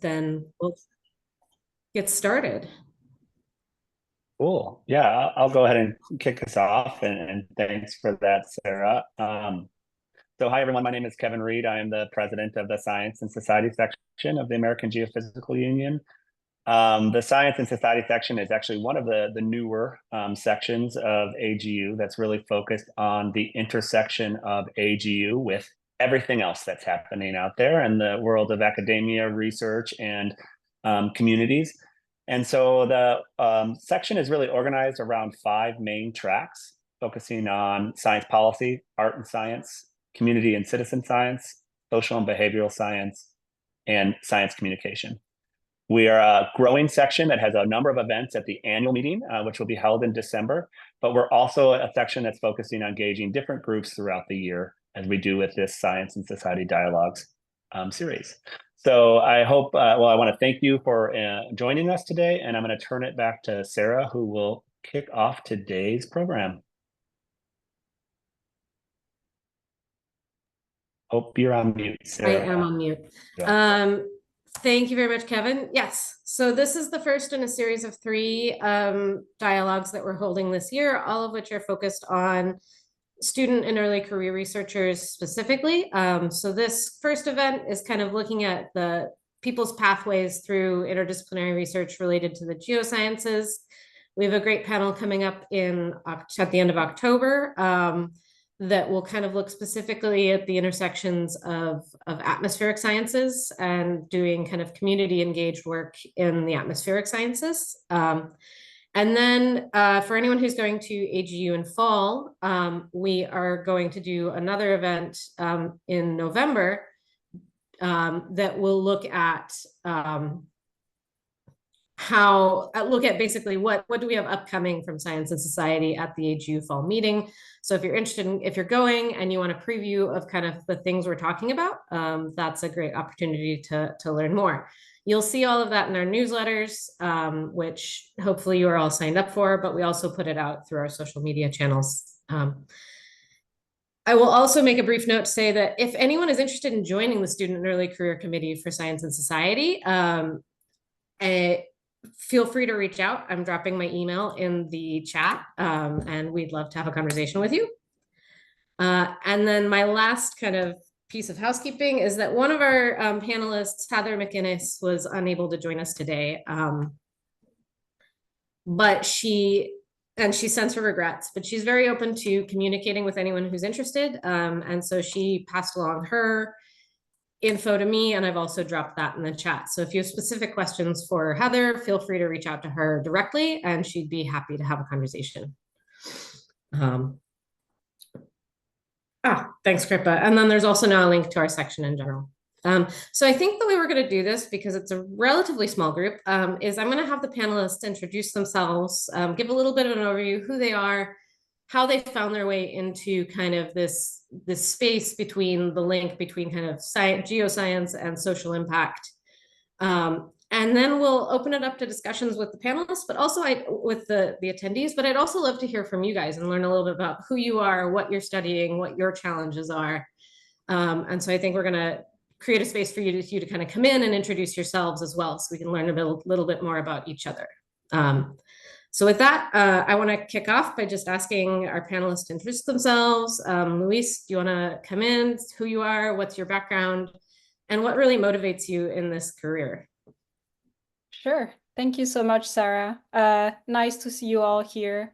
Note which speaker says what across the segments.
Speaker 1: then we'll get started.
Speaker 2: Cool. Yeah, I'll go ahead and kick us off, and thanks for that, Sarah. So hi, everyone. My name is Kevin Reed. I am the president of the Science and Society section of the American Geophysical Union. The Science and Society section is actually one of the newer sections of AGU that's really focused on the intersection of AGU with everything else that's happening out there in the world of academia, research, and communities. And so the section is really organized around 5 main tracks, focusing on science policy, art and science, community and citizen science, social and behavioral science, and science communication. We are a growing section that has a number of events at the annual meeting, which will be held in December, but we're also a section that's focusing on engaging different groups throughout the year, as we do with this Science and Society Dialogues series. So I hope, I want to thank you for joining us today, and I'm going to turn it back to Sarah, who will kick off today's program. Hope you're on mute, Sarah.
Speaker 1: I am on mute. Yeah. Thank you very much, Kevin. Yes, so this is the first in a series of 3 dialogues that we're holding this year, all of which are focused on student and early career researchers specifically. So this first event is kind of looking at the people's pathways through interdisciplinary research related to the geosciences. We have a great panel coming up at the end of October that will kind of look specifically at the intersections of atmospheric sciences and doing kind of community engaged work in the atmospheric sciences. And then for anyone who's going to AGU in fall, we are going to do another event in November that will look at basically what do we have upcoming from Science and Society at the AGU fall meeting. So if you're interested if you're going and you want a preview of kind of the things we're talking about, that's a great opportunity to learn more. You'll see all of that in our newsletters, which hopefully you are all signed up for, but we also put it out through our social media channels. I will also make a brief note to say that if anyone is interested in joining the Student and Early Career Committee for Science and Society, feel free to reach out. I'm dropping my email in the chat, and we'd love to have a conversation with you. And then my last kind of piece of housekeeping is that one of our panelists, Heather McInnes, was unable to join us today, but she sends her regrets, but she's very open to communicating with anyone who's interested, and so she passed along her info to me, and I've also dropped that in the chat. So if you have specific questions for Heather, feel free to reach out to her directly, and she'd be happy to have a conversation. Thanks, Kripa. And then there's also now a link to our section in general. So I think the way we're going to do this, because it's a relatively small group, is I'm going to have the panelists introduce themselves, give a little bit of an overview, who they are, how they found their way into kind of this space between the link between kind of science, geoscience and social impact. And then we'll open it up to discussions with the panelists, but also with the attendees. But I'd also love to hear from you guys and learn a little bit about who you are, what you're studying, what your challenges are. And so I think we're going to create a space for you to kind of come in and introduce yourselves as well, so we can learn a little bit more about each other. So with that, I want to kick off by just asking our panelists to introduce themselves. Luis, do you want to come in? Who you are, what's your background, and what really motivates you in this career?
Speaker 3: Sure. Thank you so much, Sarah. Nice to see you all here.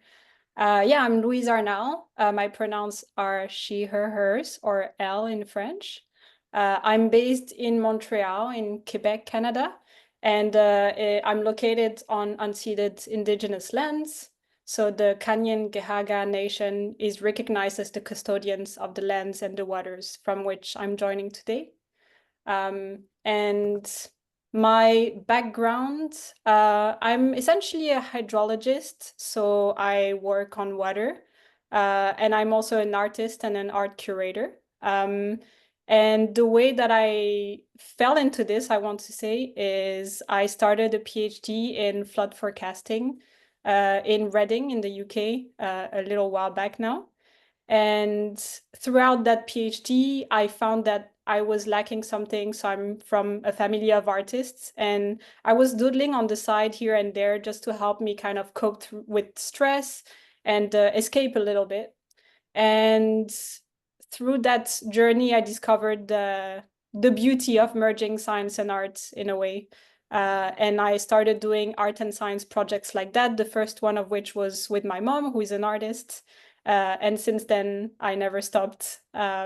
Speaker 3: Yeah, I'm Louise Arnal. My pronouns are she, her, hers, or elle in French. I'm based in Montreal in Quebec, Canada, and I'm located on unceded Indigenous lands. So the Kanien'kehá:ka Nation is recognized as the custodians of the lands and the waters from which I'm joining today. And my background, I'm essentially a hydrologist, so I work on water, and I'm also an artist and an art curator. And the way that I fell into this, I want to say, is I started a PhD in flood forecasting in Reading in the UK a little while back now. And throughout that PhD, I found that I was lacking something. So I'm from a family of artists, and I was doodling on the side here and there just to help me kind of cope with stress and escape a little bit. And through that journey, I discovered the beauty of merging science and art in a way. And I started doing art and science projects like that, the first one of which was with my mom, who is an artist. And since then, I never stopped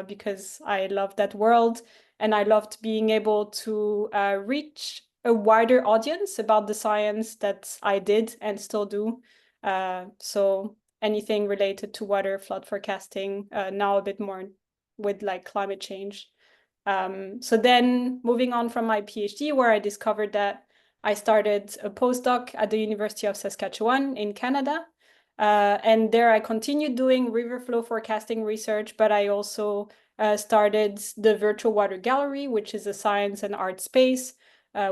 Speaker 3: because I loved that world. And I loved being able to reach a wider audience about the science that I did and still do. So anything related to water, flood forecasting, now a bit more with like climate change. So then moving on from my PhD, where I discovered that I started a postdoc at the University of Saskatchewan in Canada. And there I continued doing river flow forecasting research, but I also started the Virtual Water Gallery, which is a science and art space,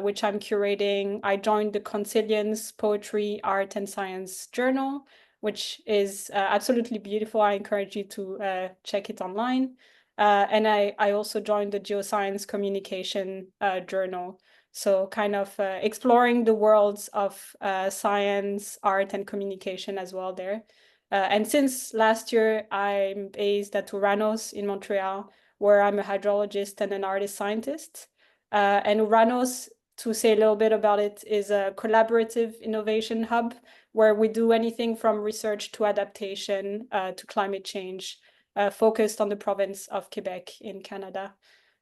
Speaker 3: which I'm curating. I joined the Consilience Poetry, Art and Science Journal, which is absolutely beautiful. I encourage you to check it online. And I also joined the Geoscience Communication Journal. So kind of exploring the worlds of science, art, and communication as well there. And since last year, I'm based at Uranos in Montreal, where I'm a hydrologist and an artist scientist. And Uranos, to say a little bit about it, is a collaborative innovation hub where we do anything from research to adaptation to climate change, focused on the province of Quebec in Canada.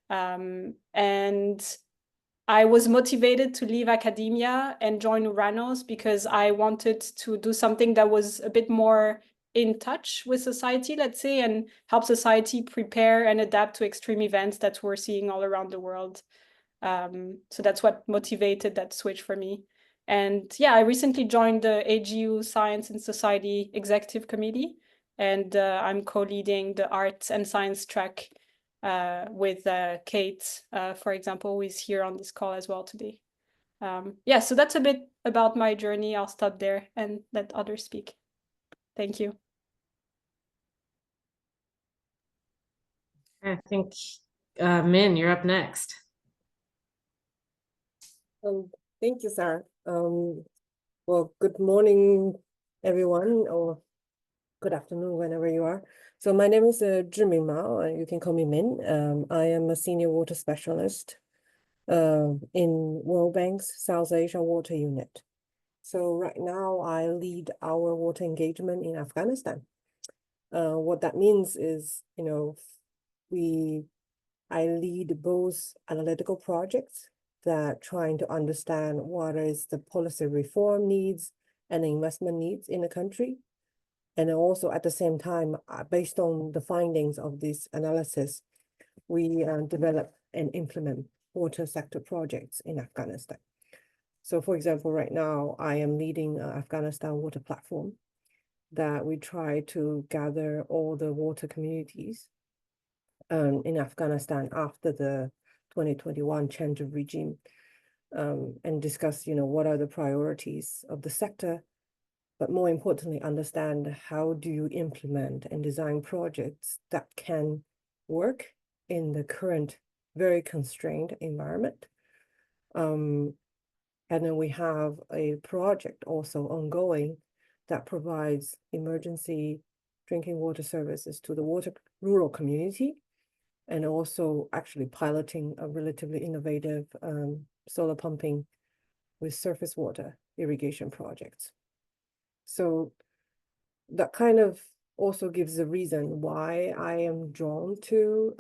Speaker 3: And I was motivated to leave academia and join Uranos because I wanted to do something that was a bit more in touch with society, let's say, and help society prepare and adapt to extreme events that we're seeing all around the world. So that's what motivated that switch for me. And yeah, I recently joined the AGU Science and Society Executive Committee, and I'm co-leading the arts and science track with Kate, for example, who is here on this call as well today. Yeah, so that's a bit about my journey. I'll stop there and let others speak. Thank you.
Speaker 1: I think, Min, you're up next.
Speaker 4: Thank you, Sarah. Well, good morning, everyone, or good afternoon, whenever you are. So my name is Zhiming Mao, and you can call me Min. I am a senior water specialist in World Bank's South Asia Water Unit. So right now I lead our water engagement in Afghanistan. What that means is, I lead both analytical projects that trying to understand what is the policy reform needs and investment needs in the country. And also at the same time, based on the findings of this analysis, we develop and implement water sector projects in Afghanistan. So for example, right now, I am leading Afghanistan water platform that we try to gather all the water communities in Afghanistan after the 2021 change of regime, and discuss, what are the priorities of the sector, but more importantly, understand how do you implement and design projects that can work in the current very constrained environment. And then we have a project also ongoing that provides emergency drinking water services to the rural community, and also actually piloting a relatively innovative solar pumping with surface water irrigation projects. So that kind of also gives a reason why I am drawn to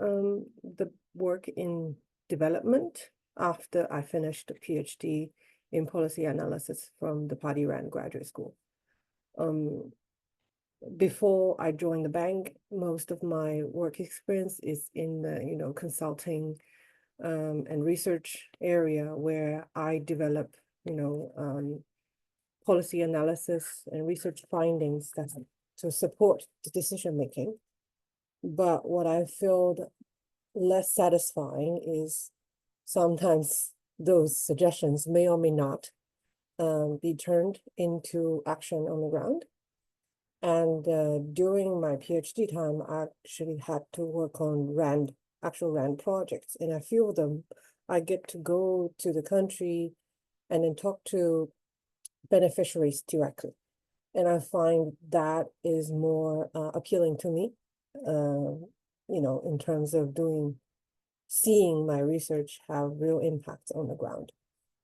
Speaker 4: the work in development after I finished a PhD in policy analysis from the Paddy Rand Graduate School. Before I joined the bank, most of my work experience is in the consulting and research area, where I develop policy analysis and research findings that to support the decision making. But what I feel less satisfying is sometimes those suggestions may or may not be turned into action on the ground. And during my PhD time, I actually had to work on RAND actual RAND projects. And a few of them, I get to go to the country and then talk to beneficiaries directly. And I find that is more appealing to me, in terms of seeing my research have real impacts on the ground.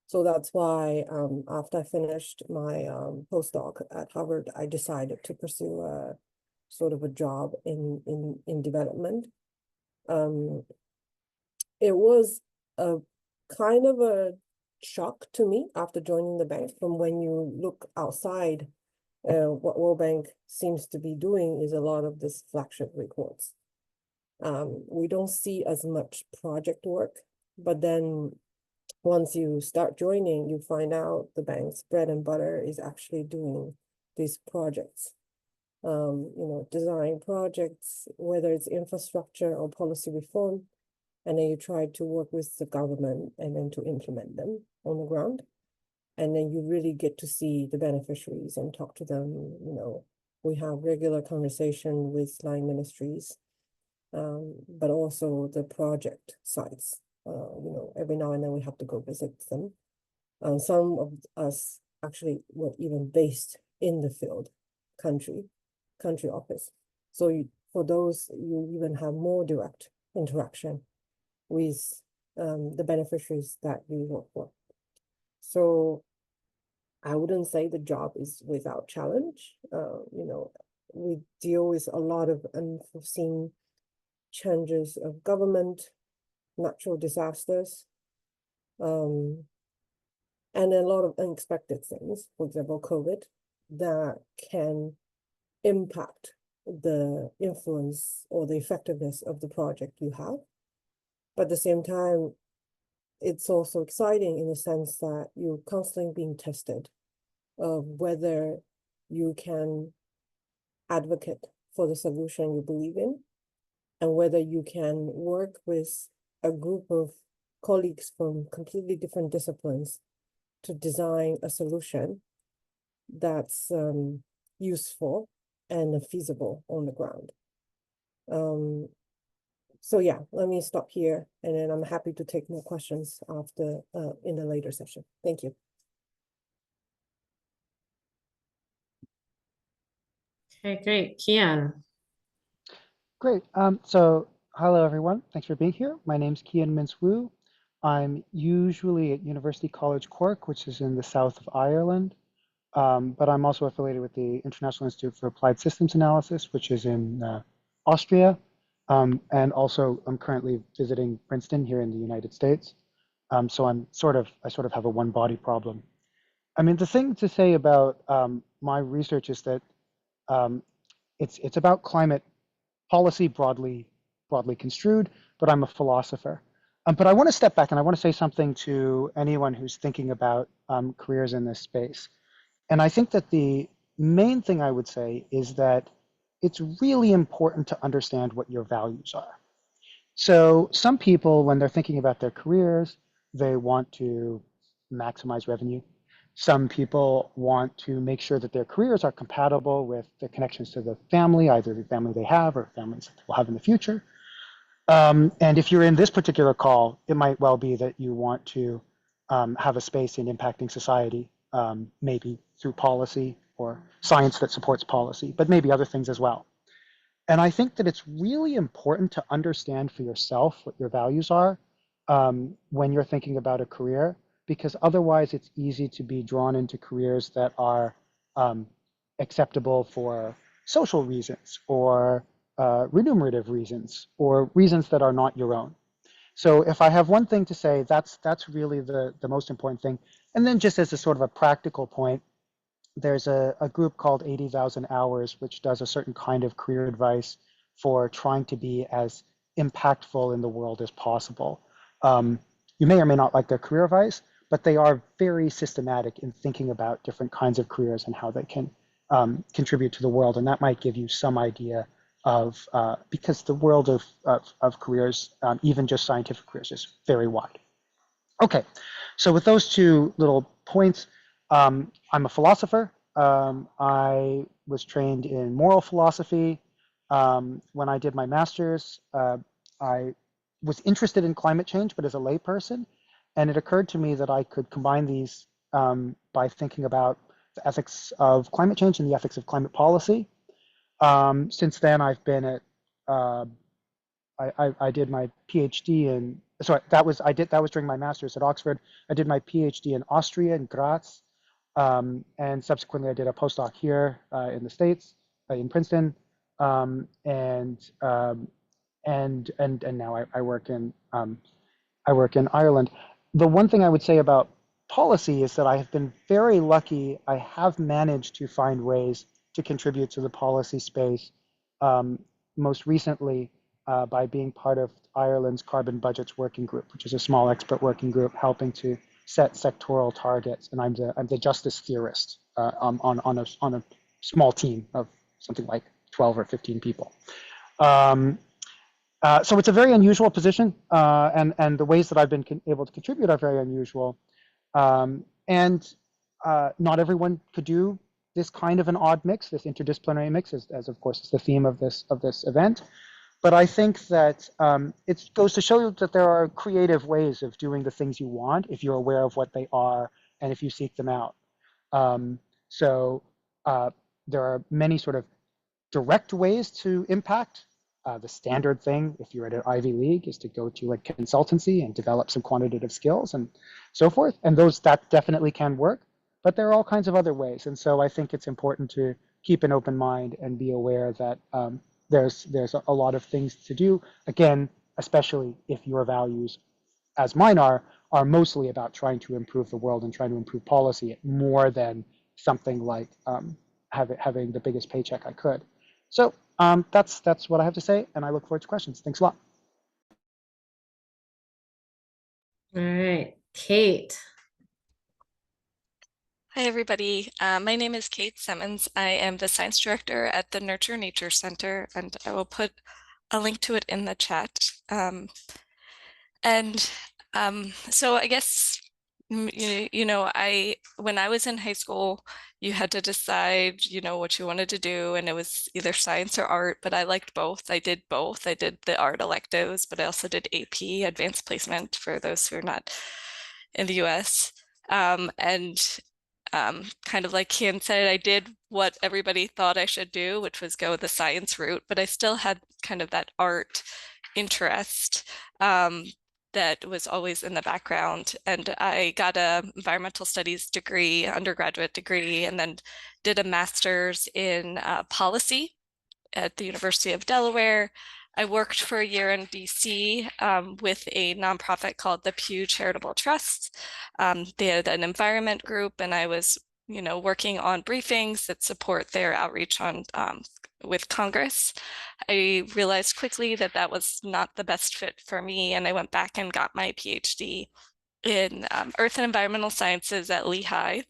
Speaker 4: So that's why after I finished my postdoc at Harvard, I decided to pursue a sort of a job in development. It was a kind of a shock to me after joining the bank. From when you look outside, what World Bank seems to be doing is a lot of this flagship reports. We don't see as much project work, but then once you start joining, you find out the bank's bread and butter is actually doing these projects. Design projects, whether it's infrastructure or policy reform, and then you try to work with the government and then to implement them on the ground. And then you really get to see the beneficiaries and talk to them. We have regular conversation with line ministries, but also the project sites. Every now and then we have to go visit them. Some of us actually were even based in the field, country office. So for those, you even have more direct interaction with the beneficiaries that we work for. So I wouldn't say the job is without challenge. We deal with a lot of unforeseen changes of government, natural disasters, and a lot of unexpected things, for example, COVID, that can impact the influence or the effectiveness of the project you have. But at the same time, it's also exciting in the sense that you're constantly being tested of whether you can advocate for the solution you believe in, and whether you can work with a group of colleagues from completely different disciplines to design a solution that's useful and feasible on the ground. So yeah, let me stop here, and then I'm happy to take more questions after in the later session. Thank you.
Speaker 1: Okay, great. Kian.
Speaker 5: Great. So hello, everyone. Thanks for being here. My name's Kian Mintz-Wu. I'm usually at University College Cork, which is in the south of Ireland. But I'm also affiliated with the International Institute for Applied Systems Analysis, which is in Austria. And also I'm currently visiting Princeton here in the United States. So I sort of have a one body problem. I mean, the thing to say about my research is that it's about climate policy broadly construed, but I'm a philosopher. But I want to step back and I want to say something to anyone who's thinking about careers in this space. And I think that the main thing I would say is that it's really important to understand what your values are. So some people, when they're thinking about their careers, they want to maximize revenue. Some people want to make sure that their careers are compatible with their connections to the family, either the family they have or families that they'll have in the future. And if you're in this particular call, it might well be that you want to have a space in impacting society, maybe through policy or science that supports policy, but maybe other things as well. And I think that it's really important to understand for yourself what your values are when you're thinking about a career, because otherwise it's easy to be drawn into careers that are acceptable for social reasons or remunerative reasons or reasons that are not your own. So if I have one thing to say, that's really the most important thing. And then just as a sort of a practical point, there's a group called 80,000 Hours, which does a certain kind of career advice for trying to be as impactful in the world as possible. You may or may not like their career advice, but they are very systematic in thinking about different kinds of careers and how they can contribute to the world. And that might give you some idea of, because the world of careers, even just scientific careers, is very wide. Okay, so with those two little points, I'm a philosopher. I was trained in moral philosophy. When I did my master's, I was interested in climate change, but as a layperson. And it occurred to me that I could combine these by thinking about the ethics of climate change and the ethics of climate policy. Since then, I've been at, I did my PhD in, sorry, that was during my master's at Oxford. I did my PhD in Austria, in Graz. And subsequently, I did a postdoc here in the States, in Princeton. And now I work in Ireland. The one thing I would say about policy is that I have been very lucky. I have managed to find ways to contribute to the policy space, most recently by being part of Ireland's Carbon Budgets Working Group, which is a small expert working group helping to set sectoral targets. And I'm the justice theorist on a small team of something like 12 or 15 people. So it's a very unusual position, and the ways that I've been able to contribute are very unusual. And not everyone could do this kind of an odd mix, this interdisciplinary mix, as of course is the theme of this event. But I think that it goes to show you that there are creative ways of doing the things you want if you're aware of what they are and if you seek them out. So there are many sort of direct ways to impact. The standard thing, if you're at an Ivy League, is to go to a consultancy and develop some quantitative skills and so forth. And that definitely can work, but there are all kinds of other ways. And so I think it's important to keep an open mind and be aware that there's a lot of things to do. Again, especially if your values, as mine are mostly about trying to improve the world and trying to improve policy more than something like having the biggest paycheck I could. So that's what I have to say, and I look forward to questions. Thanks a lot.
Speaker 1: All right, Kate.
Speaker 6: Hi, everybody. My name is Kate Simmons. I am the science director at the Nurture Nature Center, and I will put a link to it in the chat. So I guess, when I was in high school, you had to decide, what you wanted to do, and it was either science or art, but I liked both. I did both. I did the art electives, but I also did AP, advanced placement, for those who are not in the US. Kind of like Kian said, I did what everybody thought I should do, which was go the science route, but I still had kind of that art interest that was always in the background. And I got a environmental studies degree, undergraduate degree, and then did a master's in policy at the University of Delaware. I worked for a year in DC with a nonprofit called the Pew Charitable Trust. They had an environment group, and I was, working on briefings that support their outreach on with Congress. I realized quickly that that was not the best fit for me, and I went back and got my PhD in Earth and Environmental Sciences at Lehigh.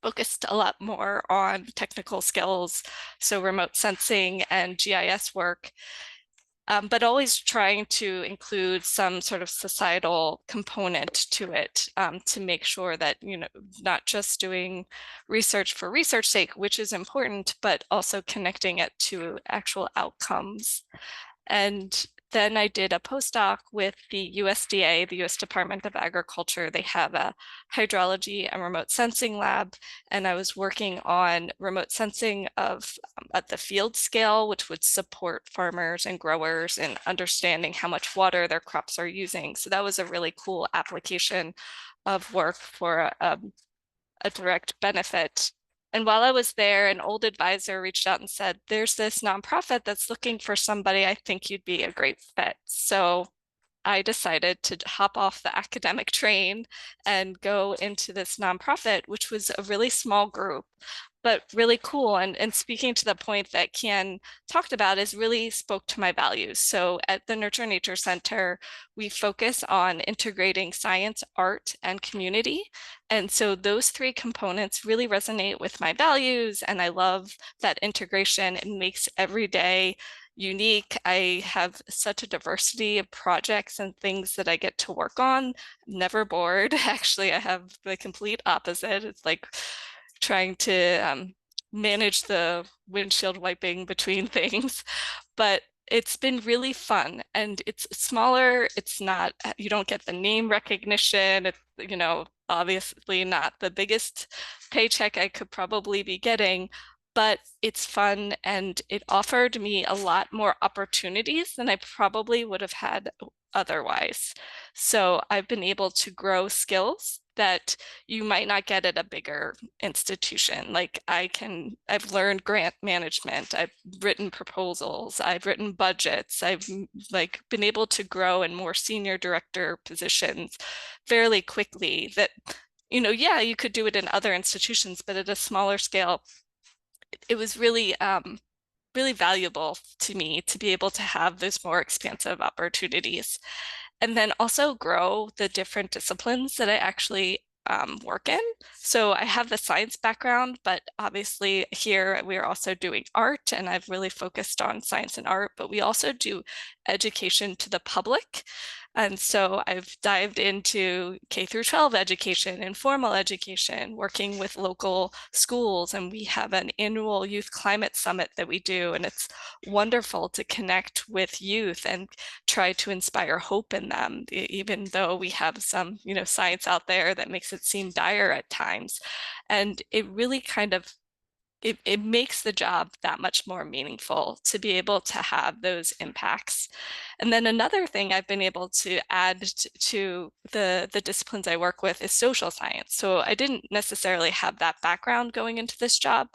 Speaker 6: Focused a lot more on technical skills, so remote sensing and GIS work, but always trying to include some sort of societal component to it, to make sure that, not just doing research for research sake, which is important, but also connecting it to actual outcomes. And then I did a postdoc with the USDA, the US Department of Agriculture. They have a hydrology and remote sensing lab, and I was working on remote sensing of at the field scale, which would support farmers and growers in understanding how much water their crops are using. So that was a really cool application of work for a direct benefit. And while I was there, an old advisor reached out and said, there's this nonprofit that's looking for somebody. I think you'd be a great fit. So I decided to hop off the academic train and go into this nonprofit, which was a really small group, but really cool. And speaking to the point that Kian talked about, is really spoke to my values. So at the Nurture Nature Center, we focus on integrating science, art, and community. And so those three components really resonate with my values, and I love that integration. It makes every day unique. I have such a diversity of projects and things that I get to work on. Never bored. Actually, I have the complete opposite. It's like trying to manage the windshield wiping between things, but it's been really fun, and it's smaller. It's not, you don't get the name recognition. It's, you know, obviously not the biggest paycheck I could probably be getting, but it's fun, and it offered me a lot more opportunities than I probably would have had otherwise. So I've been able to grow skills that you might not get at a bigger institution. Like I've learned grant management, I've written proposals, I've written budgets, I've like been able to grow in more senior director positions fairly quickly that, you know, yeah, you could do it in other institutions, but at a smaller scale, it was really really valuable to me to be able to have those more expansive opportunities, and then also grow the different disciplines that I actually work in. So I have the science background, but obviously here we are also doing art, and I've really focused on science and art, but we also do education to the public. And so I've dived into K through 12 education, informal education, working with local schools. And we have an annual youth climate summit that we do. And it's wonderful to connect with youth and try to inspire hope in them, even though we have some, you know, science out there that makes it seem dire at times. And it really kind of it makes the job that much more meaningful to be able to have those impacts. And then another thing I've been able to add to the disciplines I work with is social science. So I didn't necessarily have that background going into this job,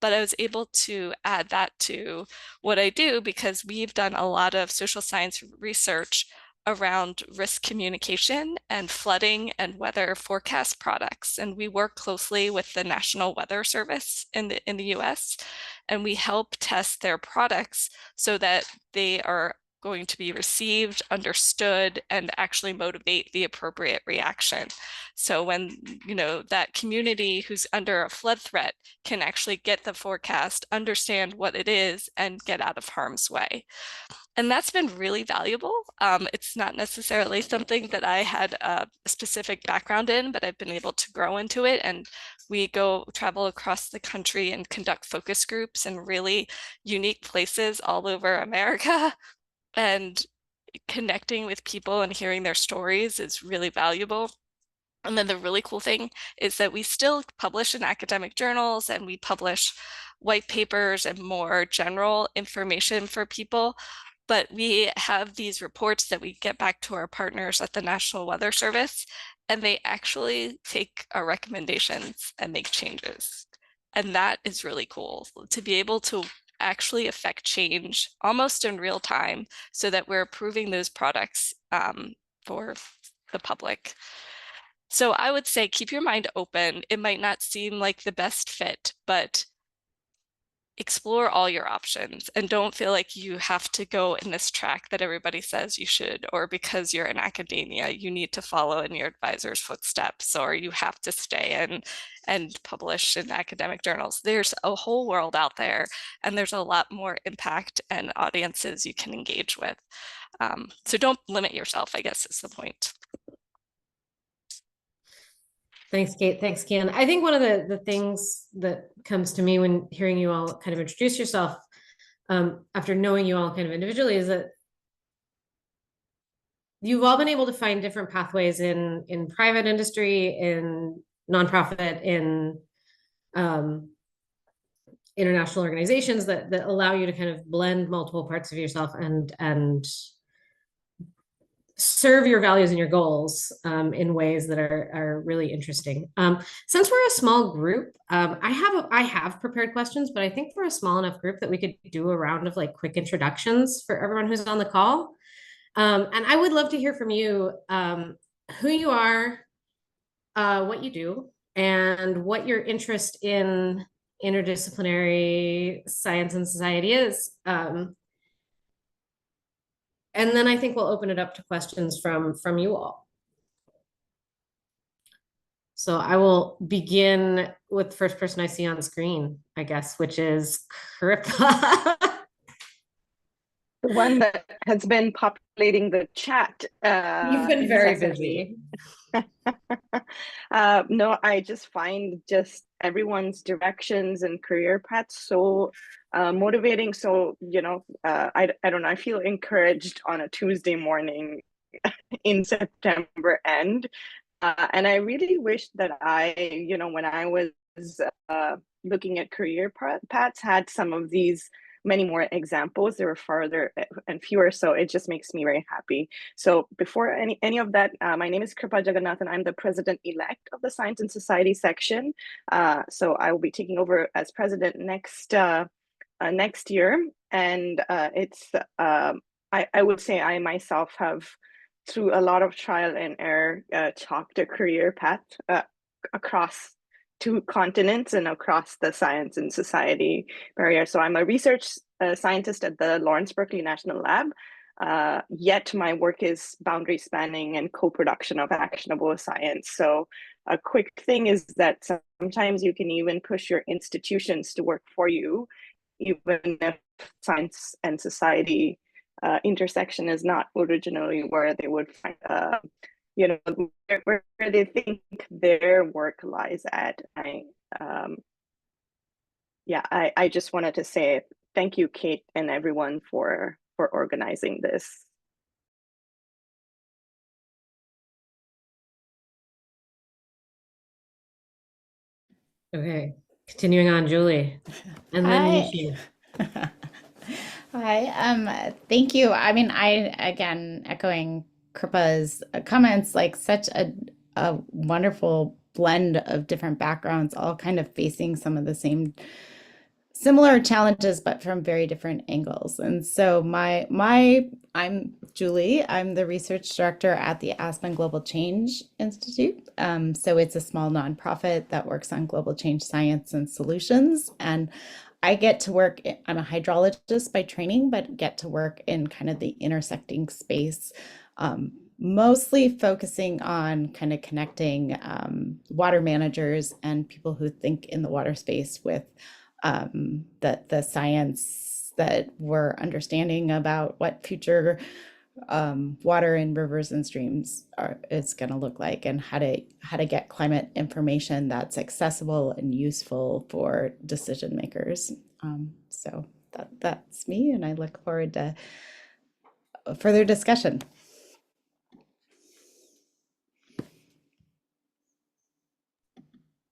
Speaker 6: but I was able to add that to what I do because we've done a lot of social science research around risk communication and flooding and weather forecast products. And we work closely with the National Weather Service in the US, and we help test their products so that they are going to be received, understood, and actually motivate the appropriate reaction. So when, you know, that community who's under a flood threat can actually get the forecast, understand what it is, and get out of harm's way. And that's been really valuable. It's not necessarily something that I had a specific background in, but I've been able to grow into it. And we travel across the country and conduct focus groups in really unique places all over America. And connecting with people and hearing their stories is really valuable. And then the really cool thing is that we still publish in academic journals, and we publish white papers and more general information for people. But we have these reports that we get back to our partners at the National Weather Service, and they actually take our recommendations and make changes. And that is really cool to be able to actually affect change almost in real time so that we're approving those products for the public. So I would say keep your mind open. It might not seem like the best fit, but explore all your options and don't feel like you have to go in this track that everybody says you should, or because you're in academia, you need to follow in your advisor's footsteps, or you have to stay in and publish in academic journals. There's a whole world out there, and there's a lot more impact and audiences you can engage with. So don't limit yourself, I guess is the point.
Speaker 1: Thanks, Kate. Thanks, Kian. I think one of the things that comes to me when hearing you all kind of introduce yourself after knowing you all kind of individually is that you've all been able to find different pathways in private industry, in nonprofit, in international organizations that allow you to kind of blend multiple parts of yourself and serve your values and your goals in ways that are really interesting. Since we're a small group, I have prepared questions, but I think we're a small enough group that we could do a round of like quick introductions for everyone who's on the call. And I would love to hear from you who you are, what you do, and what your interest in interdisciplinary science and society is. And then I think we'll open it up to questions from you all. So I will begin with the first person I see on screen, I guess, which is Kripa.
Speaker 7: The one that has been populating the chat.
Speaker 1: You've been very busy.
Speaker 7: No, I just find just everyone's directions and career paths so motivating. So, I don't know, I feel encouraged on a Tuesday morning in September end. And I really wish that when I was looking at career paths, had some of these many more examples. There were farther and fewer, so it just makes me very happy. So before any of that, my name is Kripa Jagannathan. I'm the president-elect of the Science and Society section. So I will be taking over as president next year. And I would say I myself have, through a lot of trial and error, chalked a career path across 2 continents and across the science and society barrier. So I'm a research scientist at the Lawrence Berkeley National Lab, yet my work is boundary spanning and co-production of actionable science. So a quick thing is that sometimes you can even push your institutions to work for you, even if science and society intersection is not originally where they would find where they think their work lies at. I just wanted to say thank you, Kate, and everyone for organizing this.
Speaker 1: Okay, continuing on, Julie, and then
Speaker 8: Hi.
Speaker 1: Yishin.
Speaker 8: Hi, thank you. I mean, again, echoing Kripa's comments, like such a wonderful blend of different backgrounds, all kind of facing some of the same similar challenges, but from very different angles. And so I'm Julie. I'm the research director at the Aspen Global Change Institute. So it's a small nonprofit that works on global change science and solutions. And I get to work, I'm a hydrologist by training, but get to work in kind of the intersecting space, mostly focusing on kind of connecting water managers and people who think in the water space with the science that we're understanding about what future water in rivers and streams is going to look like, and how to get climate information that's accessible and useful for decision makers. So that's me, and I look forward to further discussion.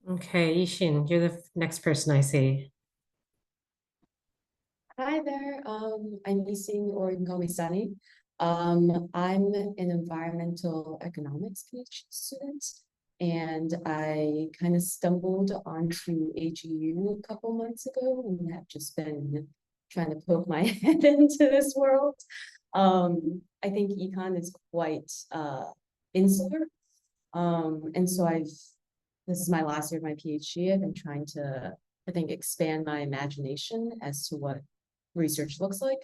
Speaker 1: Okay, Yishin, you're the next person I see.
Speaker 9: Hi there, I'm Yishin, or you can call me Sunny. I'm an environmental economics PhD student, and I kind of stumbled onto AGU a couple months ago and have just been trying to poke my head into this world. I think econ is quite insular, and so this is my last year of my PhD. I've been trying to, I think, expand my imagination as to what research looks like.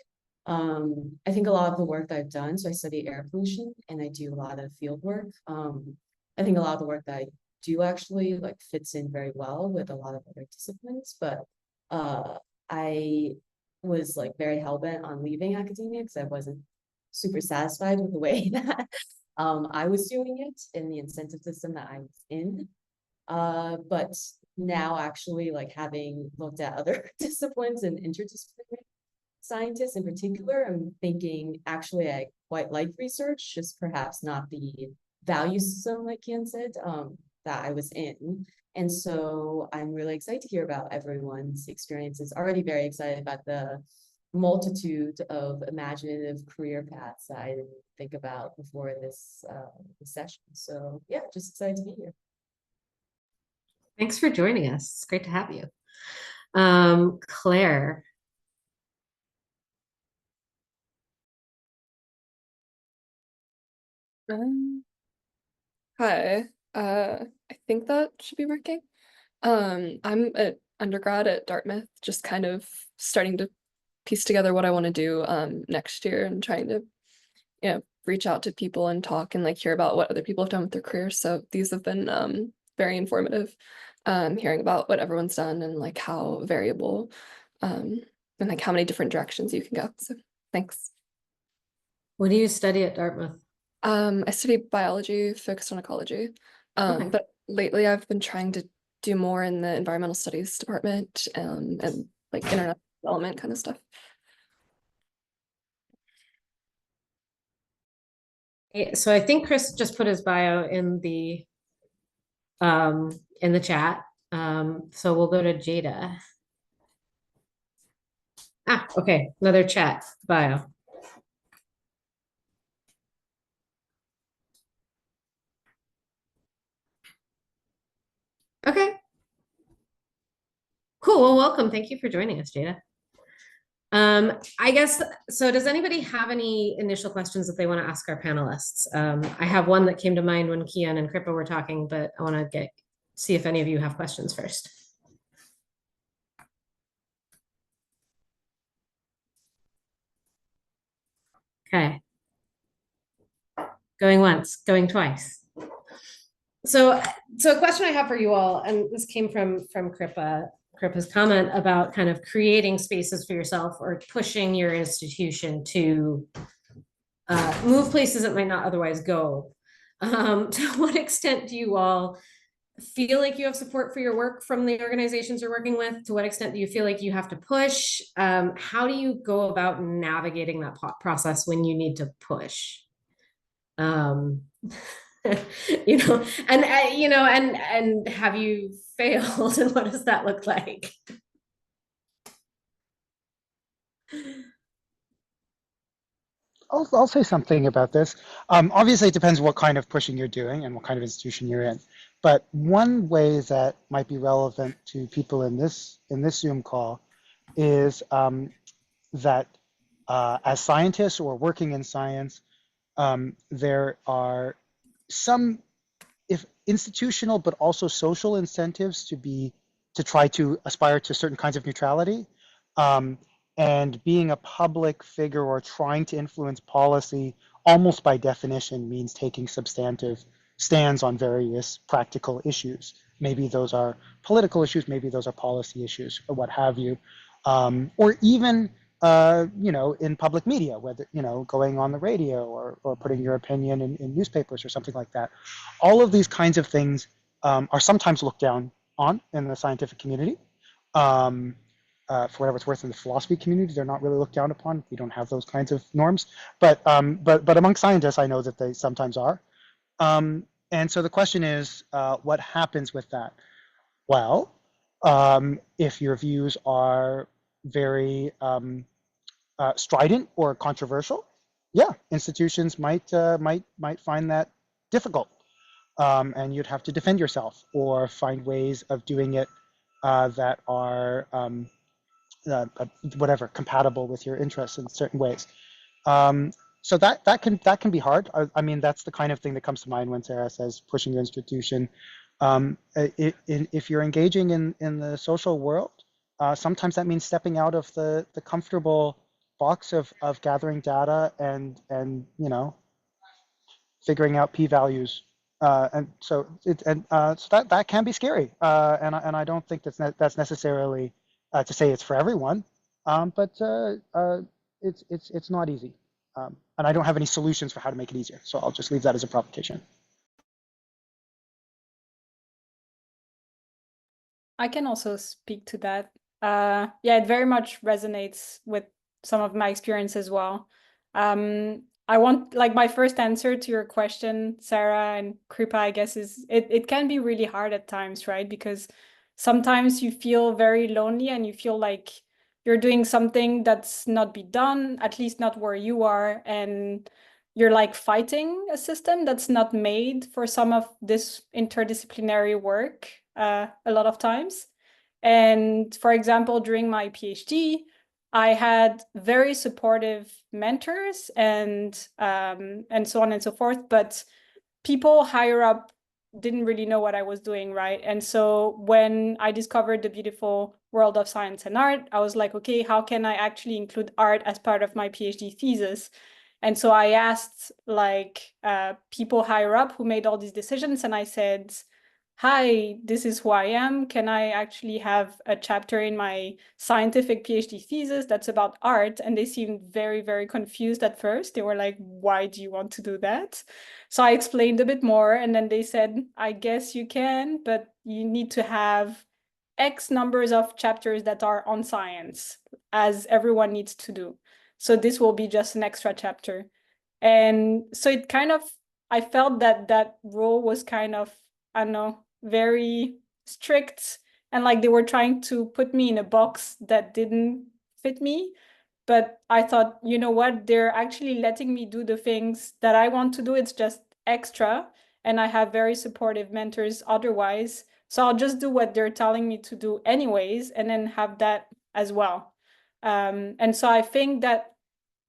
Speaker 9: I think a lot of the work that I've done, so I study air pollution and I do a lot of field work. I think a lot of the work that I do actually like fits in very well with a lot of other disciplines, but I was like very hell-bent on leaving academia because I wasn't super satisfied with the way that I was doing it in the incentive system that I was in. But now actually, like, having looked at other disciplines and interdisciplinary scientists in particular, I'm thinking actually I quite like research, just perhaps not the value system, like Kian said, that I was in. And so I'm really excited to hear about everyone's experiences. Already very excited about the multitude of imaginative career paths that I didn't think about before this session. So yeah, just excited to be here.
Speaker 1: Thanks for joining us. It's great to have you. Claire.
Speaker 10: Hi, I think that should be working. I'm an undergrad at Dartmouth, just kind of starting to piece together what I want to do next year, and trying to, reach out to people and talk and like hear about what other people have done with their careers. So these have been very informative, hearing about what everyone's done and like how variable and like how many different directions you can go. So thanks.
Speaker 1: What do you study at Dartmouth?
Speaker 10: I study biology focused on ecology,
Speaker 1: Okay.
Speaker 10: but lately I've been trying to do more in the environmental studies department and like international development kind of stuff.
Speaker 1: So I think Chris just put his bio in the chat. So we'll go to Jada. Ah, okay, another chat bio. Okay. Cool. Well, welcome. Thank you for joining us, Jada. I guess, so does anybody have any initial questions that they want to ask our panelists? I have one that came to mind when Kian and Kripa were talking, but I want to see if any of you have questions first. Okay. Going once, going twice. So a question I have for you all, and this came from Kripa's comment about kind of creating spaces for yourself or pushing your institution to move places that might not otherwise go. To what extent do you all feel like you have support for your work from the organizations you're working with? To what extent do you feel like you have to push? How do you go about navigating that process when you need to push? You know, and have you failed, and what does that look like?
Speaker 5: I'll say something about this. Obviously, it depends what kind of pushing you're doing and what kind of institution you're in. But one way that might be relevant to people in this Zoom call is that as scientists or working in science, there are some institutional but also social incentives to try to aspire to certain kinds of neutrality. And being a public figure or trying to influence policy almost by definition means taking substantive stands on various practical issues. Maybe those are political issues, maybe those are policy issues, or what have you. Or even in public media, whether, going on the radio or putting your opinion in newspapers or something like that. All of these kinds of things are sometimes looked down on in the scientific community. For whatever it's worth, in the philosophy community, they're not really looked down upon. We don't have those kinds of norms. But among scientists, I know that they sometimes are. And so the question is, what happens with that? Well, if your views are very strident or controversial, yeah, institutions might find that difficult, and you'd have to defend yourself or find ways of doing it that are whatever, compatible with your interests in certain ways. So that can be hard. I mean, that's the kind of thing that comes to mind when Sarah says pushing your institution. If you're engaging in the social world, sometimes that means stepping out of the comfortable box of gathering data and figuring out p-values. And so that can be scary. And I don't think that's necessarily to say it's for everyone, but it's not easy. And I don't have any solutions for how to make it easier. So I'll just leave that as a provocation.
Speaker 3: I can also speak to that. Yeah, it very much resonates with some of my experience as well. I want, like, my first answer to your question, Sarah and Kripa, I guess, is it can be really hard at times, right? Because sometimes you feel very lonely and you feel like you're doing something that's not be done, at least not where you are, and you're like fighting a system that's not made for some of this interdisciplinary work a lot of times. And for example, during my PhD, I had very supportive mentors and so on and so forth, but people higher up didn't really know what I was doing, right? And so when I discovered the beautiful world of science and art, I was like, okay, how can I actually include art as part of my PhD thesis? And so I asked people higher up who made all these decisions, and I said, hi, this is who I am. Can I actually have a chapter in my scientific PhD thesis that's about art? And they seemed very, very confused at first. They were like, why do you want to do that? So I explained a bit more, and then they said, I guess you can, but you need to have X numbers of chapters that are on science, as everyone needs to do. So this will be just an extra chapter. And so it kind of, I felt that that role was kind of, I don't know, very strict, and like they were trying to put me in a box that didn't fit me. But I thought, you know what, they're actually letting me do the things that I want to do. It's just extra, and I have very supportive mentors otherwise. So I'll just do what they're telling me to do anyways, and then have that as well. And so I think that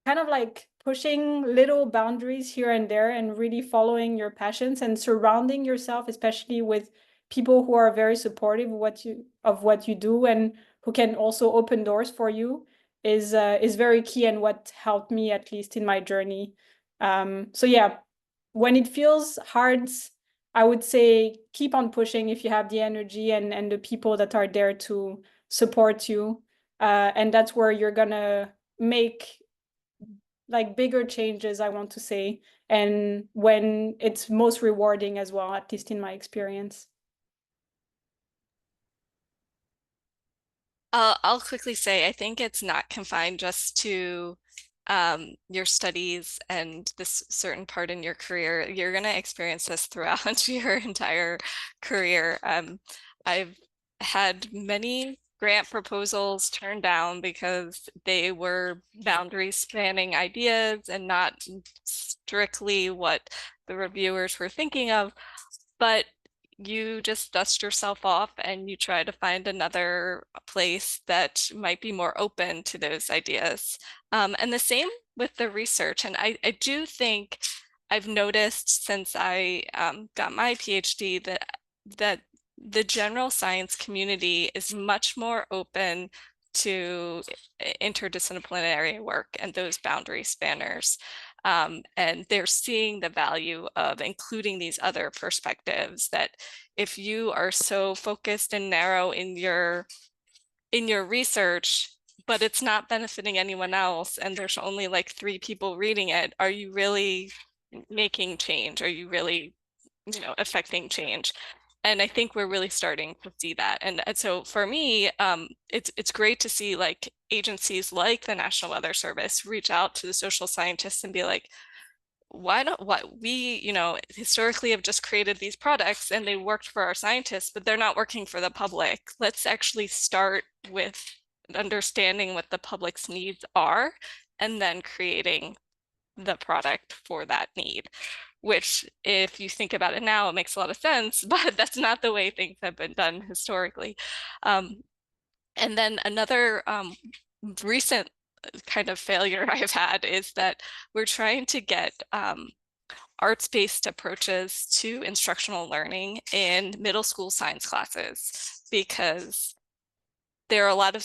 Speaker 3: kind of like pushing little boundaries here and there and really following your passions and surrounding yourself, especially with people who are very supportive of what you do and who can also open doors for you is very key, and what helped me, at least in my journey. So yeah, when it feels hard, I would say keep on pushing if you have the energy and the people that are there to support you. And that's where you're gonna make like bigger changes, I want to say, and when it's most rewarding as well, at least in my experience.
Speaker 6: I'll quickly say, I think it's not confined just to your studies and this certain part in your career. You're going to experience this throughout your entire career. I've had many grant proposals turned down because they were boundary spanning ideas and not strictly what the reviewers were thinking of. But you just dust yourself off and you try to find another place that might be more open to those ideas. And the same with the research. And I do think I've noticed since I got my PhD that the general science community is much more open to interdisciplinary work and those boundary spanners. And they're seeing the value of including these other perspectives, that if you are so focused and narrow in your research, but it's not benefiting anyone else, and there's only like 3 people reading it, are you really making change? Are you really, affecting change? And I think we're really starting to see that. And so for me, it's great to see like agencies like the National Weather Service reach out to the social scientists and be like, why not, what we, historically have just created these products and they worked for our scientists, but they're not working for the public. Let's actually start with understanding what the public's needs are and then creating the product for that need, which if you think about it now, it makes a lot of sense, but that's not the way things have been done historically. And then another recent kind of failure I've had is that we're trying to get arts-based approaches to instructional learning in middle school science classes, because there are a lot of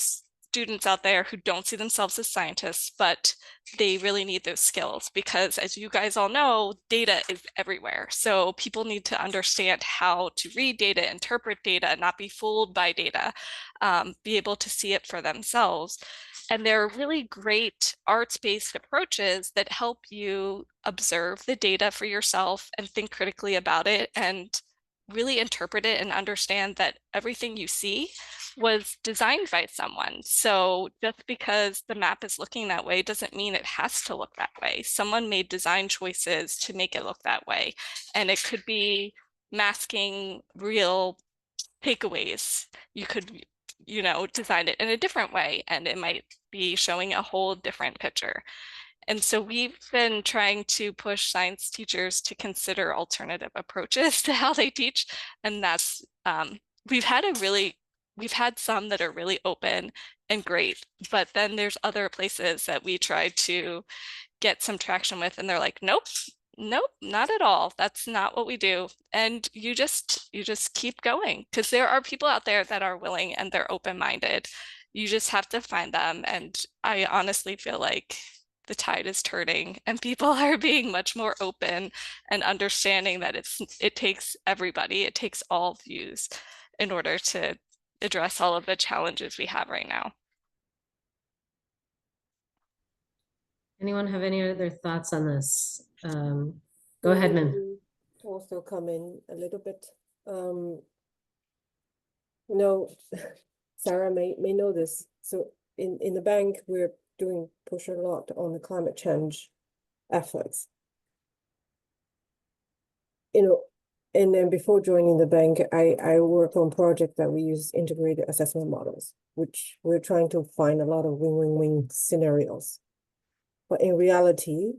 Speaker 6: students out there who don't see themselves as scientists, but they really need those skills because, as you guys all know, data is everywhere. So people need to understand how to read data, interpret data, not be fooled by data, be able to see it for themselves. And there are really great arts-based approaches that help you observe the data for yourself and think critically about it and really interpret it and understand that everything you see was designed by someone. So just because the map is looking that way doesn't mean it has to look that way. Someone made design choices to make it look that way. And it could be masking real takeaways. You could, design it in a different way, and it might be showing a whole different picture. And so we've been trying to push science teachers to consider alternative approaches to how they teach. And that's, we've had some that are really open and great, but then there's other places that we try to get some traction with, and they're like, nope, not at all. That's not what we do. And you just keep going, because there are people out there that are willing and they're open-minded. You just have to find them. And I honestly feel like the tide is turning and people are being much more open and understanding that it takes everybody, it takes all views in order to address all of the challenges we have right now.
Speaker 1: Anyone have any other thoughts on this? Go ahead, Min.
Speaker 4: Also come in a little bit. No, Sarah may know this. So in the bank, we're push a lot on the climate change efforts. You know, and then before joining the bank, I worked on projects that we use integrated assessment models, which we're trying to find a lot of win-win-win scenarios. But in reality,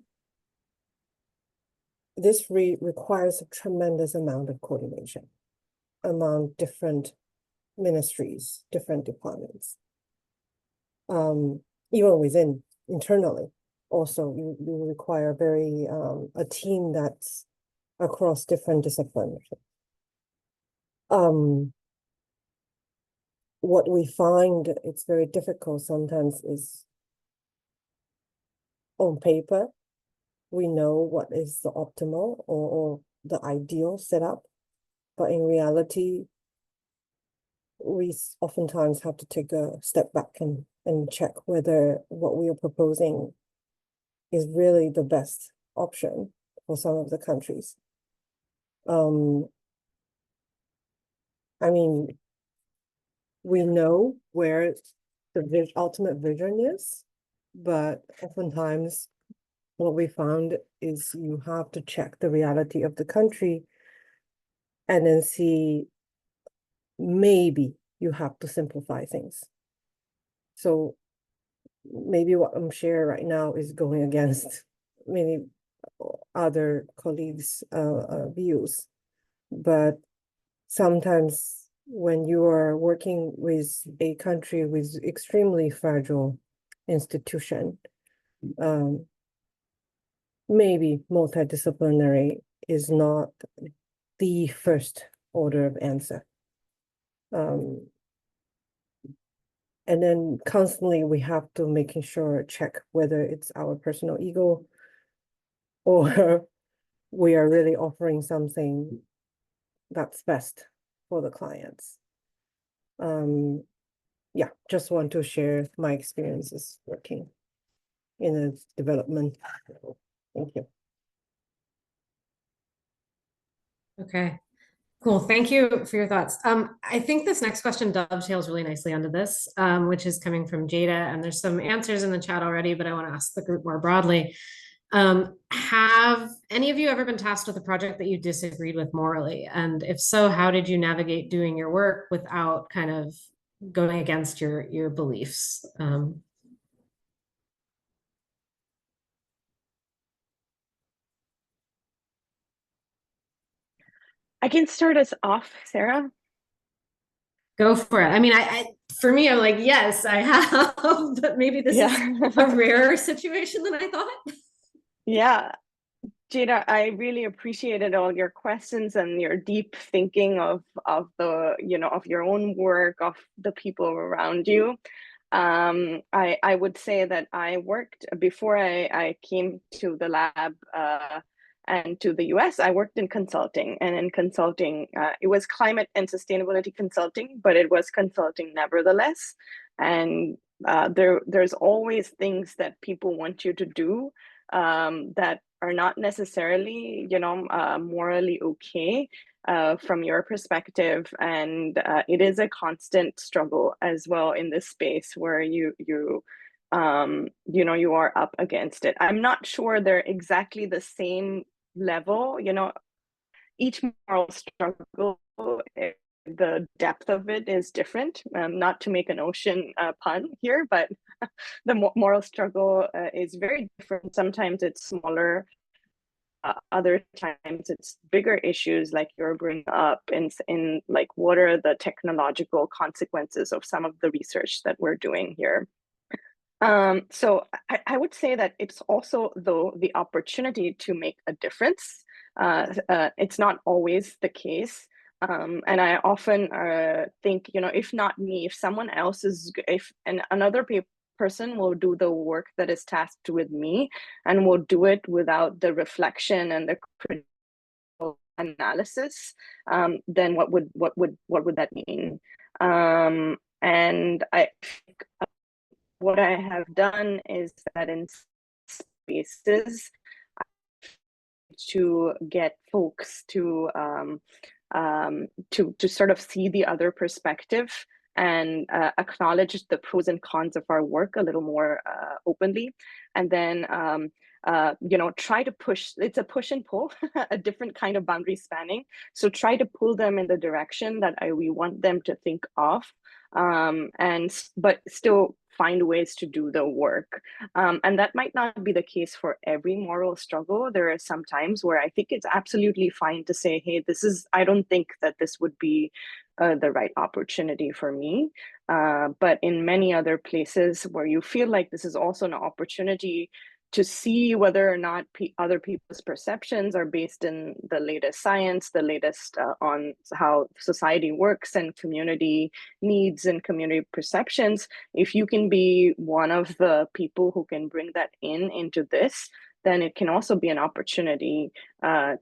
Speaker 4: this requires a tremendous amount of coordination among different ministries, different departments. Even within internally, also you require a team that's across different disciplines. What we find it's very difficult sometimes is on paper, we know what is the optimal or the ideal setup, but in reality, we oftentimes have to take a step back and check whether what we are proposing is really the best option for some of the countries. I mean, we know where the ultimate vision is, but oftentimes what we found is you have to check the reality of the country and then see maybe you have to simplify things. So maybe what I'm sharing right now is going against many other colleagues' views, but sometimes when you are working with a country with extremely fragile institution, maybe multidisciplinary is not the first order of answer. And then constantly we have to making sure check whether it's our personal ego or we are really offering something that's best for the clients. Yeah, just want to share my experiences working in a development. Thank you.
Speaker 1: Okay, cool. Thank you for your thoughts. I think this next question dovetails really nicely onto this, which is coming from Jada, and there's some answers in the chat already, but I want to ask the group more broadly. Have any of you ever been tasked with a project that you disagreed with morally? And if so, how did you navigate doing your work without kind of going against your beliefs?
Speaker 7: I can start us off, Sarah.
Speaker 1: Go for it. I mean, for me, I'm like, yes, I have, but maybe this is a rarer situation than I thought.
Speaker 7: Yeah, Jada, I really appreciated all your questions and your deep thinking of the, of your own work, of the people around you. I would say that I worked before I came to the lab and to the US. I worked in consulting, and in consulting, it was climate and sustainability consulting, but it was consulting nevertheless. And there's always things that people want you to do that are not necessarily, morally okay from your perspective, and it is a constant struggle as well in this space where you are up against it. I'm not sure they're exactly the same level. Each moral struggle, the depth of it is different. Not to make an ocean pun here, but the moral struggle is very different. Sometimes it's smaller. Other times it's bigger issues like you're bringing up in like what are the technological consequences of some of the research that we're doing here. So I would say that it's also though the opportunity to make a difference. It's not always the case. And I often think, if not me, if someone else is, if another person will do the work that is tasked with me and will do it without the reflection and the critical analysis, then what would that mean? And I think what I have done is that in spaces to get folks to to sort of see the other perspective and acknowledge the pros and cons of our work a little more openly, and then try to push. It's a push and pull, a different kind of boundary spanning. So try to pull them in the direction that we want them to think of, but still find ways to do the work. And that might not be the case for every moral struggle. There are some times where I think it's absolutely fine to say, hey, I don't think that this would be the right opportunity for me. But in many other places where you feel like this is also an opportunity to see whether or not other people's perceptions are based in the latest science, the latest on how society works and community needs and community perceptions. If you can be one of the people who can bring that into this, then it can also be an opportunity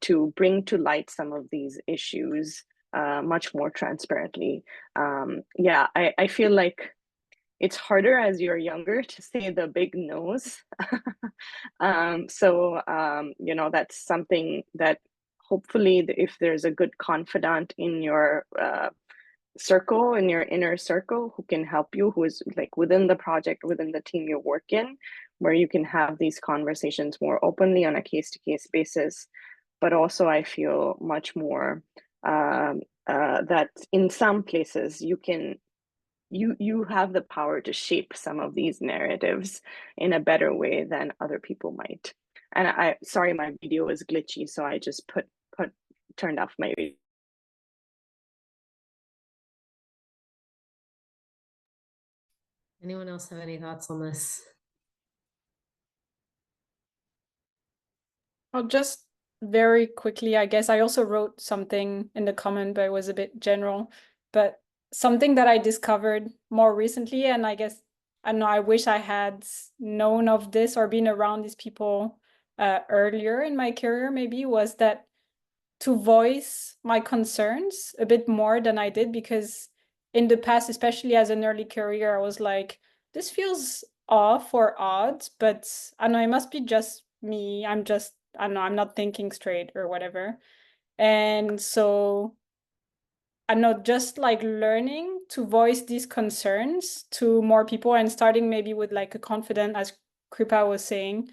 Speaker 7: to bring to light some of these issues much more transparently. I feel like it's harder as you're younger to say the big no's. That's something that hopefully if there's a good confidant in your circle, in your inner circle, who can help you, who is like within the project, within the team you work in, where you can have these conversations more openly on a case-to-case basis. But also I feel much more that in some places you have the power to shape some of these narratives in a better way than other people might. And sorry, my video is glitchy, so I just turned off my video.
Speaker 1: Anyone else have any thoughts on this?
Speaker 3: I'll just very quickly, I guess I also wrote something in the comment, but it was a bit general. But something that I discovered more recently, and I guess, I don't know, I wish I had known of this or been around these people earlier in my career, maybe, was that to voice my concerns a bit more than I did, because in the past, especially as an early career, I was like, this feels off or odd, but I don't know, it must be just me. I don't know, I'm not thinking straight or whatever. And so I don't know, just like learning to voice these concerns to more people and starting maybe with like a confident, as Kripa was saying,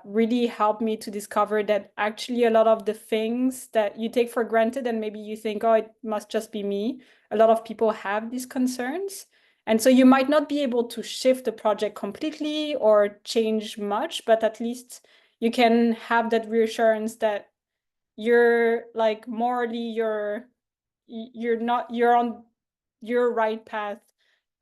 Speaker 3: really helped me to discover that actually a lot of the things that you take for granted and maybe you think, oh, it must just be me, a lot of people have these concerns. And so you might not be able to shift the project completely or change much, but at least you can have that reassurance that you're like morally you're on your right path,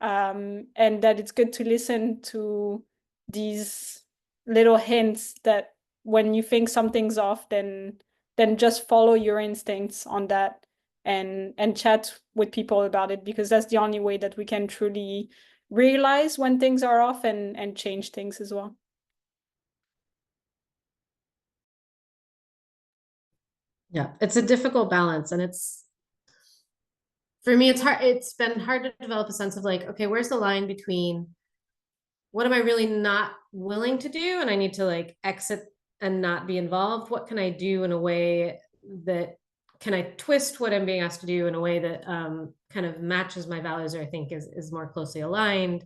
Speaker 3: and that it's good to listen to these little hints that when you think something's off, then just follow your instincts on that and chat with people about it, because that's the only way that we can truly realize when things are off and change things as well.
Speaker 1: Yeah, it's a difficult balance, and for me, it's hard. It's been hard to develop a sense of like, okay, where's the line between what am I really not willing to do and I need to like exit and not be involved? What can I do in a way that can I twist what I'm being asked to do in a way that kind of matches my values, or I think is more closely aligned?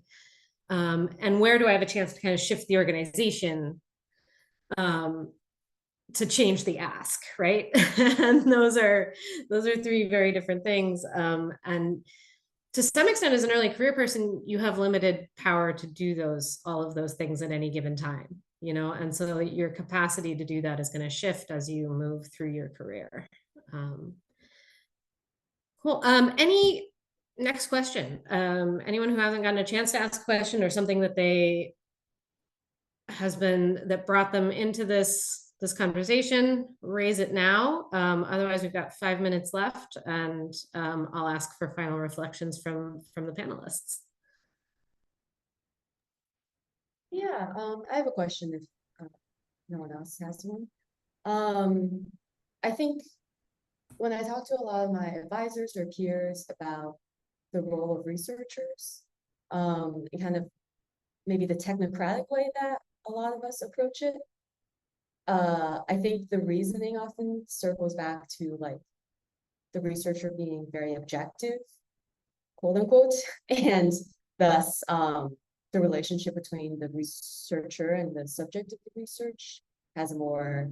Speaker 1: And where do I have a chance to kind of shift the organization to change the ask, right? And those are three very different things. And to some extent, as an early career person, you have limited power to do all of those things at any given time, and so your capacity to do that is going to shift as you move through your career. Cool. Any next question? Anyone who hasn't gotten a chance to ask a question or something that that brought them into this conversation, raise it now. Otherwise, we've got 5 minutes left, and I'll ask for final reflections from the panelists.
Speaker 9: Yeah, I have a question if no one else has one. I think when I talk to a lot of my advisors or peers about the role of researchers, and kind of maybe the technocratic way that a lot of us approach it, I think the reasoning often circles back to like the researcher being very objective, quote unquote, and thus the relationship between the researcher and the subject of the research has a more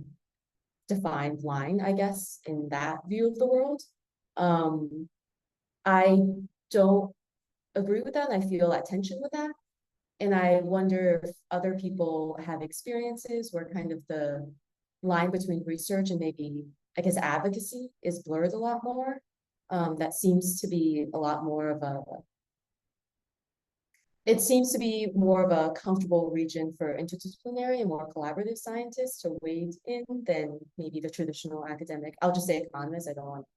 Speaker 9: defined line, I guess, in that view of the world. I don't agree with that. I feel at tension with that. And I wonder if other people have experiences where kind of the line between research and maybe, I guess, advocacy is blurred a lot more. That seems to be a lot more of a, it seems to be more of a comfortable region for interdisciplinary and more collaborative scientists to wade in than maybe the traditional academic. I'll just say economists, I don't want to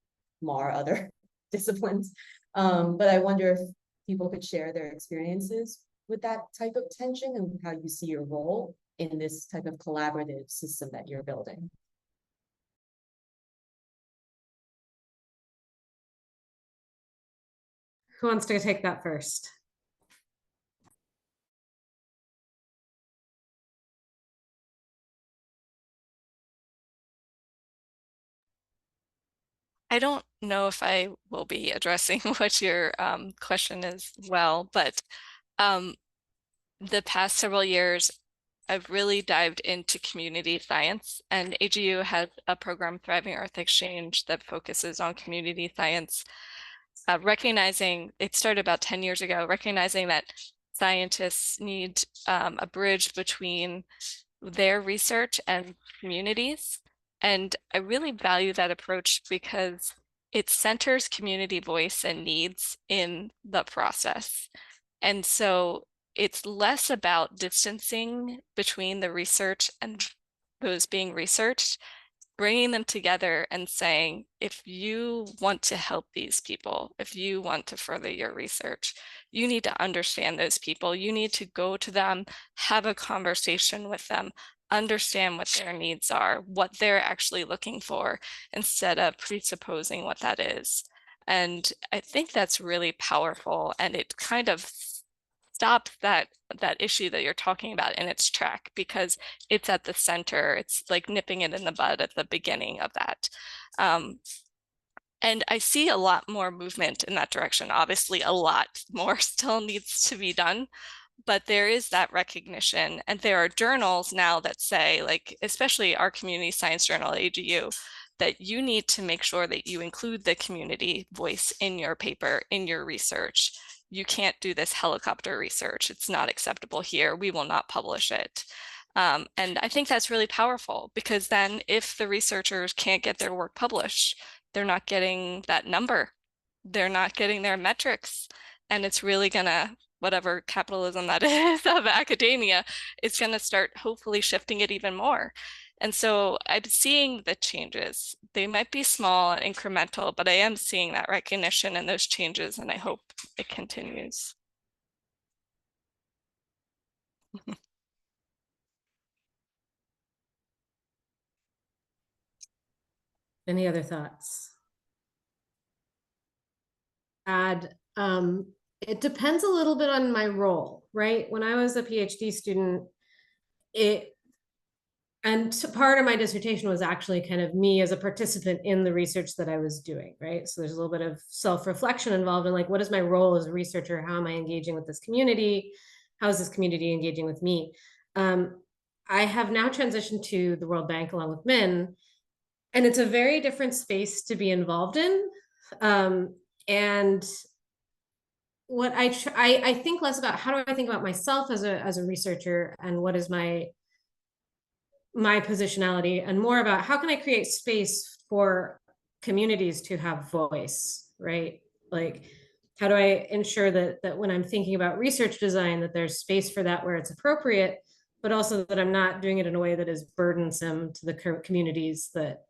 Speaker 9: mar other disciplines. But I wonder if people could share their experiences with that type of tension and how you see your role in this type of collaborative system that you're building.
Speaker 1: Who wants to take that first?
Speaker 6: I don't know if I will be addressing what your question is well, but the past several years, I've really dived into community science, and AGU has a program, Thriving Earth Exchange, that focuses on community science, recognizing, it started about 10 years ago, recognizing that scientists need a bridge between their research and communities. And I really value that approach because it centers community voice and needs in the process. And so it's less about distancing between the research and those being researched, bringing them together and saying, if you want to help these people, if you want to further your research, you need to understand those people. You need to go to them, have a conversation with them, understand what their needs are, what they're actually looking for, instead of presupposing what that is. And I think that's really powerful, and it kind of stops that issue that you're talking about in its track, because it's at the center. It's like nipping it in the bud at the beginning of that. And I see a lot more movement in that direction. Obviously, a lot more still needs to be done, but there is that recognition. And there are journals now that say, like, especially our community science journal, AGU, that you need to make sure that you include the community voice in your paper, in your research. You can't do this helicopter research. It's not acceptable here. We will not publish it. And I think that's really powerful, because then if the researchers can't get their work published, they're not getting that number. They're not getting their metrics. And it's really gonna, whatever capitalism that is of academia, it's gonna start hopefully shifting it even more. And so I'm seeing the changes. They might be small and incremental, but I am seeing that recognition and those changes, and I hope it continues.
Speaker 1: Any other thoughts? It depends a little bit on my role, right? When I was a PhD student, part of my dissertation was actually kind of me as a participant in the research that I was doing, right? So there's a little bit of self-reflection involved in, like, what is my role as a researcher? How am I engaging with this community? How is this community engaging with me? I have now transitioned to the World Bank along with Min, and it's a very different space to be involved in. And what I think less about how do I think about myself as a researcher, and what is my positionality, and more about how can I create space for communities to have voice, right? Like, how do I ensure that when I'm thinking about research design, that there's space for that where it's appropriate, but also that I'm not doing it in a way that is burdensome to the communities that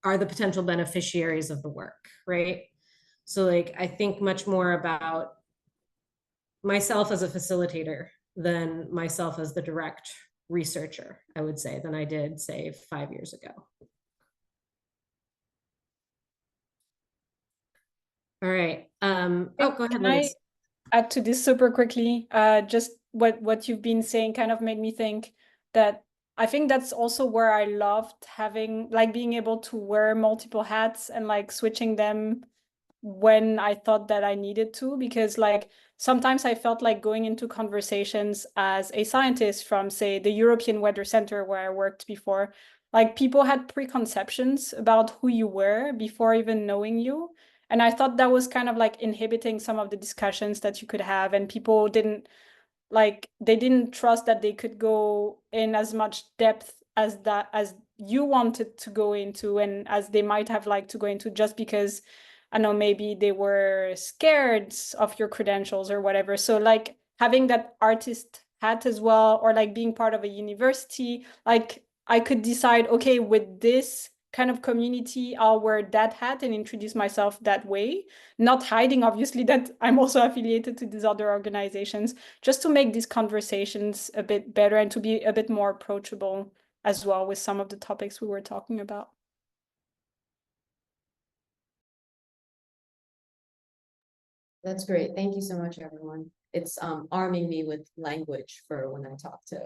Speaker 1: are the potential beneficiaries of the work, right? So, like, I think much more about myself as a facilitator than myself as the direct researcher, I would say, than I did, say, 5 years ago. All right. Oh, go ahead,
Speaker 3: Can I
Speaker 1: Liz.
Speaker 3: add to this super quickly? Just what you've been saying kind of made me think that I think that's also where I loved having, like, being able to wear multiple hats and like switching them when I thought that I needed to, because like sometimes I felt like going into conversations as a scientist from, say, the European Weather Center where I worked before, like people had preconceptions about who you were before even knowing you. And I thought that was kind of like inhibiting some of the discussions that you could have, and people didn't like, they didn't trust that they could go in as much depth as you wanted to go into, and as they might have liked to go into, just because I know maybe they were scared of your credentials or whatever. So like having that artist hat as well, or like being part of a university, like I could decide, okay, with this kind of community, I'll wear that hat and introduce myself that way, not hiding obviously that I'm also affiliated to these other organizations, just to make these conversations a bit better and to be a bit more approachable as well with some of the topics we were talking about.
Speaker 9: That's great. Thank you so much, everyone. It's arming me with language for when I talk to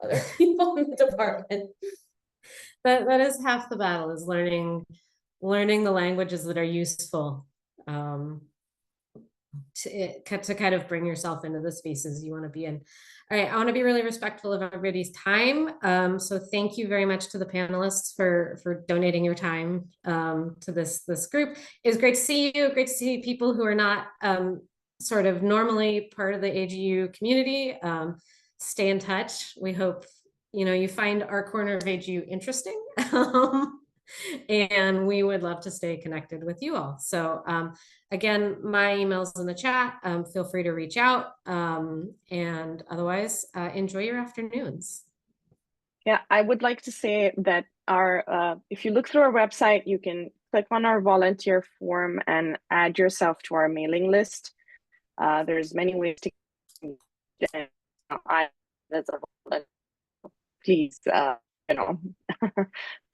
Speaker 9: other people in the department.
Speaker 1: That is half the battle, is learning the languages that are useful to kind of bring yourself into the spaces you want to be in. All right, I want to be really respectful of everybody's time. So thank you very much to the panelists for donating your time to this group. It was great to see you. Great to see people who are not sort of normally part of the AGU community. Stay in touch. We hope you find our corner of AGU interesting. And we would love to stay connected with you all. So again, my email's in the chat. Feel free to reach out. And otherwise, enjoy your afternoons.
Speaker 7: Yeah, I would like to say that if you look through our website, you can click on our volunteer form and add yourself to our mailing list. There's many ways to please,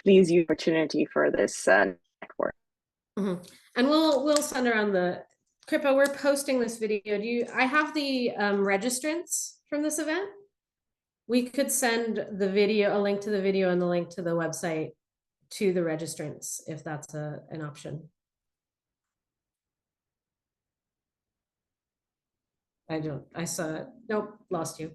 Speaker 7: please use the opportunity for this network.
Speaker 1: Mm-hmm. And we'll send around Kripa, we're posting this video. I have the registrants from this event. We could send the video, a link to the video and the link to the website to the registrants, if that's an option. I saw it. Nope, lost you.